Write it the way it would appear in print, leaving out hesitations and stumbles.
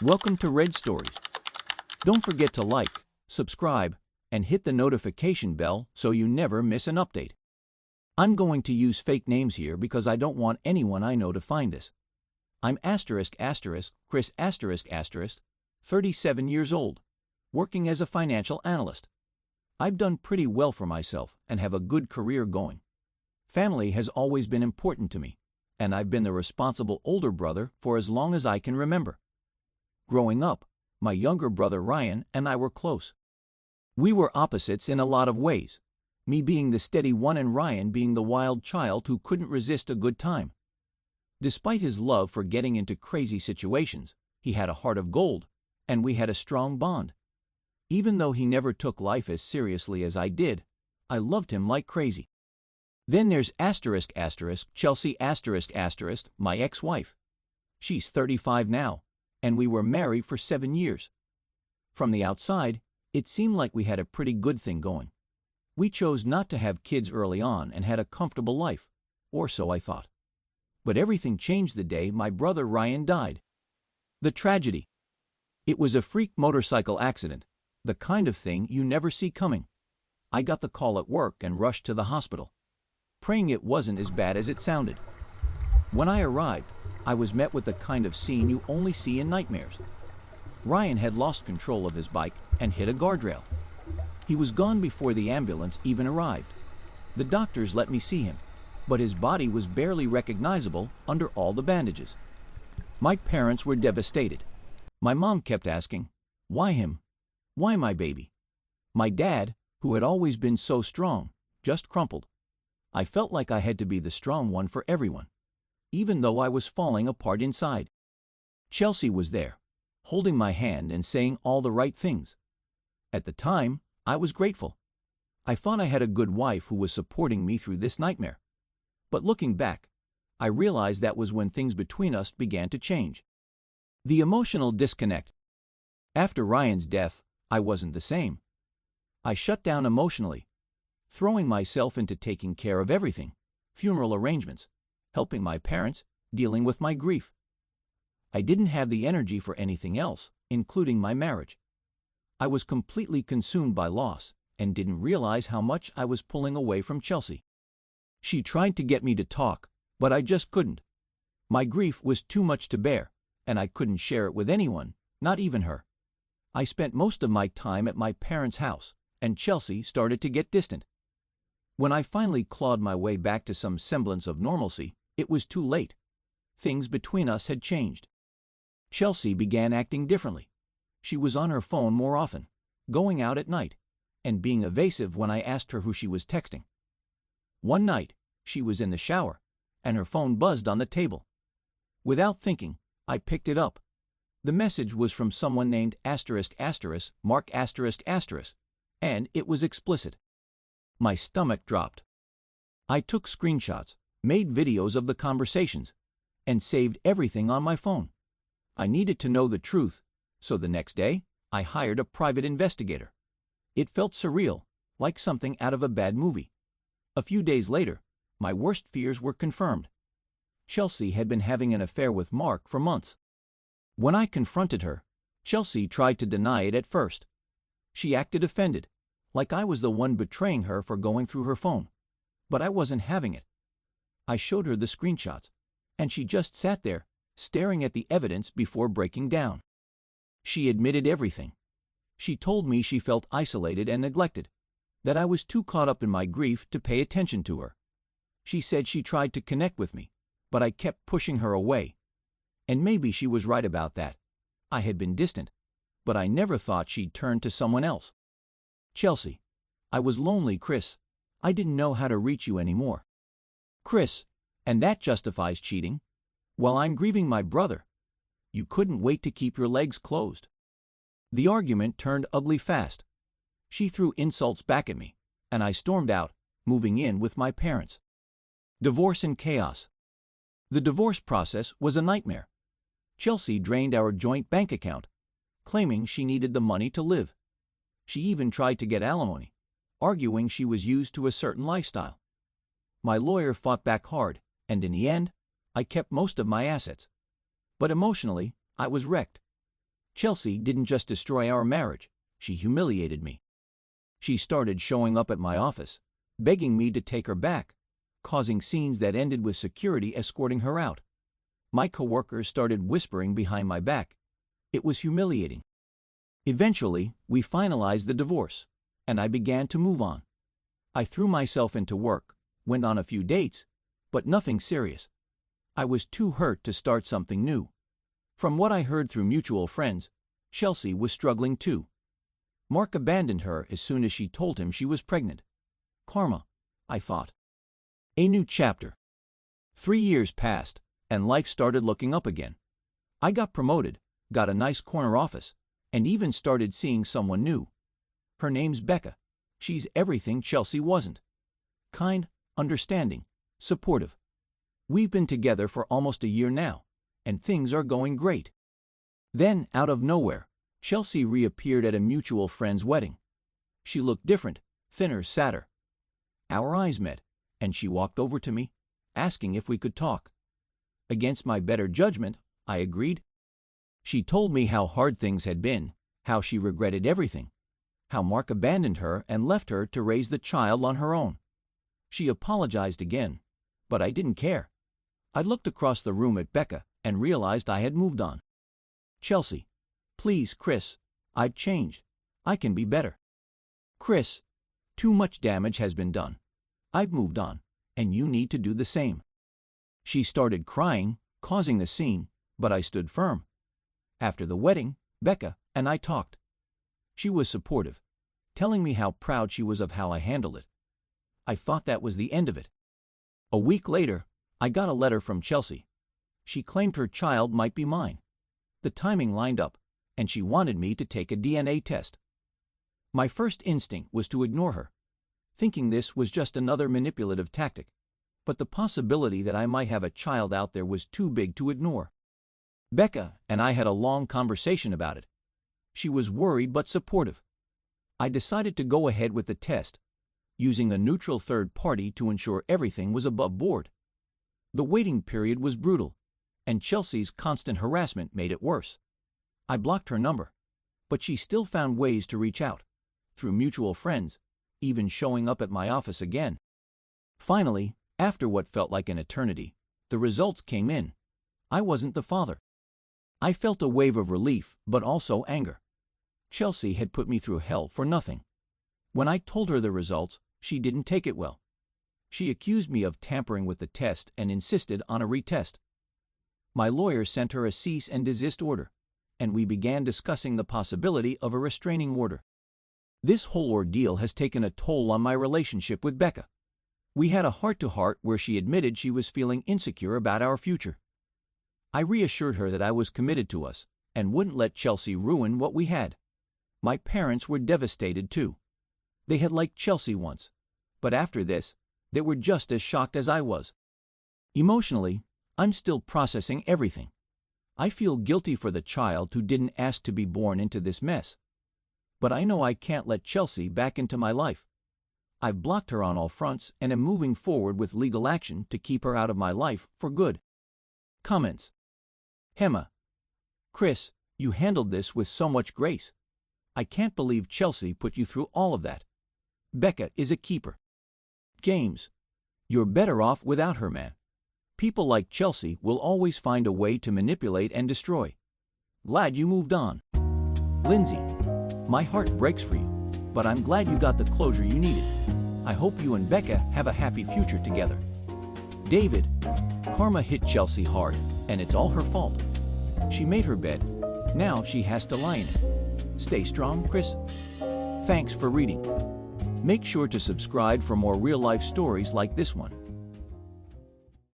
Welcome to Red Stories. Don't forget to like, subscribe, and hit the notification bell so you never miss an update. I'm going to use fake names here because I don't want anyone I know to find this. I'm Chris 37 years old, working as a financial analyst. I've done pretty well for myself and have a good career going. Family has always been important to me, and I've been the responsible older brother for as long as I can remember. Growing up, my younger brother Ryan and I were close. We were opposites in a lot of ways, me being the steady one and Ryan being the wild child who couldn't resist a good time. Despite his love for getting into crazy situations, he had a heart of gold, and we had a strong bond. Even though he never took life as seriously as I did, I loved him like crazy. Then there's Chelsea my ex-wife. She's 35 now, and we were married for 7 years. From the outside, it seemed like we had a pretty good thing going. We chose not to have kids early on and had a comfortable life, or so I thought. But everything changed the day my brother Ryan died. The tragedy. It was a freak motorcycle accident, the kind of thing you never see coming. I got the call at work and rushed to the hospital, praying it wasn't as bad as it sounded. When I arrived, I was met with the kind of scene you only see in nightmares. Ryan had lost control of his bike and hit a guardrail. He was gone before the ambulance even arrived. The doctors let me see him, but his body was barely recognizable under all the bandages. My parents were devastated. My mom kept asking, "Why him? Why my baby?" My dad, who had always been so strong, just crumpled. I felt like I had to be the strong one for everyone, even though I was falling apart inside. Chelsea was there, holding my hand and saying all the right things. At the time, I was grateful. I thought I had a good wife who was supporting me through this nightmare. But looking back, I realized that was when things between us began to change. The emotional disconnect. After Ryan's death, I wasn't the same. I shut down emotionally, throwing myself into taking care of everything, funeral arrangements, helping my parents, dealing with my grief. I didn't have the energy for anything else, including my marriage. I was completely consumed by loss and didn't realize how much I was pulling away from Chelsea. She tried to get me to talk, but I just couldn't. My grief was too much to bear, and I couldn't share it with anyone, not even her. I spent most of my time at my parents' house, and Chelsea started to get distant. When I finally clawed my way back to some semblance of normalcy, it was too late. Things between us had changed. Chelsea began acting differently. She was on her phone more often, going out at night, and being evasive when I asked her who she was texting. One night, she was in the shower, and her phone buzzed on the table. Without thinking, I picked it up. The message was from someone named Mark ***, and it was explicit. My stomach dropped. I took screenshots, made videos of the conversations, and saved everything on my phone. I needed to know the truth, so the next day, I hired a private investigator. It felt surreal, like something out of a bad movie. A few days later, my worst fears were confirmed. Chelsea had been having an affair with Mark for months. When I confronted her, Chelsea tried to deny it at first. She acted offended, like I was the one betraying her for going through her phone. But I wasn't having it. I showed her the screenshots, and she just sat there, staring at the evidence before breaking down. She admitted everything. She told me she felt isolated and neglected, that I was too caught up in my grief to pay attention to her. She said she tried to connect with me, but I kept pushing her away. And maybe she was right about that. I had been distant, but I never thought she'd turn to someone else. Chelsea, I was lonely, Chris. I didn't know how to reach you anymore. Chris, and that justifies cheating. Well, I'm grieving my brother. You couldn't wait to keep your legs closed. The argument turned ugly fast. She threw insults back at me, and I stormed out, moving in with my parents. Divorce and chaos. The divorce process was a nightmare. Chelsea drained our joint bank account, claiming she needed the money to live. She even tried to get alimony, arguing she was used to a certain lifestyle. My lawyer fought back hard, and in the end, I kept most of my assets. But emotionally, I was wrecked. Chelsea didn't just destroy our marriage, she humiliated me. She started showing up at my office, begging me to take her back, causing scenes that ended with security escorting her out. My coworkers started whispering behind my back. It was humiliating. Eventually, we finalized the divorce, and I began to move on. I threw myself into work, went on a few dates, but nothing serious. I was too hurt to start something new. From what I heard through mutual friends, Chelsea was struggling too. Mark abandoned her as soon as she told him she was pregnant. Karma, I thought. A new chapter. 3 years passed, and life started looking up again. I got promoted, got a nice corner office, and even started seeing someone new. Her name's Becca. She's everything Chelsea wasn't. Kind, understanding, supportive. We've been together for almost a year now, and things are going great. Then, out of nowhere, Chelsea reappeared at a mutual friend's wedding. She looked different, thinner, sadder. Our eyes met, and she walked over to me, asking if we could talk. Against my better judgment, I agreed. She told me how hard things had been, how she regretted everything, how Mark abandoned her and left her to raise the child on her own. She apologized again, but I didn't care. I looked across the room at Becca and realized I had moved on. Chelsea, please, Chris, I've changed. I can be better. Chris, too much damage has been done. I've moved on, and you need to do the same. She started crying, causing a scene, but I stood firm. After the wedding, Becca and I talked. She was supportive, telling me how proud she was of how I handled it. I thought that was the end of it. A week later, I got a letter from Chelsea. She claimed her child might be mine. The timing lined up, and she wanted me to take a DNA test. My first instinct was to ignore her, thinking this was just another manipulative tactic, but the possibility that I might have a child out there was too big to ignore. Becca and I had a long conversation about it. She was worried but supportive. I decided to go ahead with the test, using a neutral third party to ensure everything was above board. The waiting period was brutal, and Chelsea's constant harassment made it worse. I blocked her number, but she still found ways to reach out, through mutual friends, even showing up at my office again. Finally, after what felt like an eternity, the results came in. I wasn't the father. I felt a wave of relief, but also anger. Chelsea had put me through hell for nothing. When I told her the results, she didn't take it well. She accused me of tampering with the test and insisted on a retest. My lawyer sent her a cease and desist order, and we began discussing the possibility of a restraining order. This whole ordeal has taken a toll on my relationship with Becca. We had a heart-to-heart where she admitted she was feeling insecure about our future. I reassured her that I was committed to us and wouldn't let Chelsea ruin what we had. My parents were devastated too. They had liked Chelsea once, but after this, they were just as shocked as I was. Emotionally, I'm still processing everything. I feel guilty for the child who didn't ask to be born into this mess. But I know I can't let Chelsea back into my life. I've blocked her on all fronts and am moving forward with legal action to keep her out of my life for good. Comments. Hema. Chris, you handled this with so much grace. I can't believe Chelsea put you through all of that. Becca is a keeper. James. You're better off without her, man. People like Chelsea will always find a way to manipulate and destroy. Glad you moved on. Lindsay. My heart breaks for you, but I'm glad you got the closure you needed. I hope you and Becca have a happy future together. David. Karma hit Chelsea hard, and it's all her fault. She made her bed. Now she has to lie in it. Stay strong, Chris. Thanks for reading. Make sure to subscribe for more real-life stories like this one.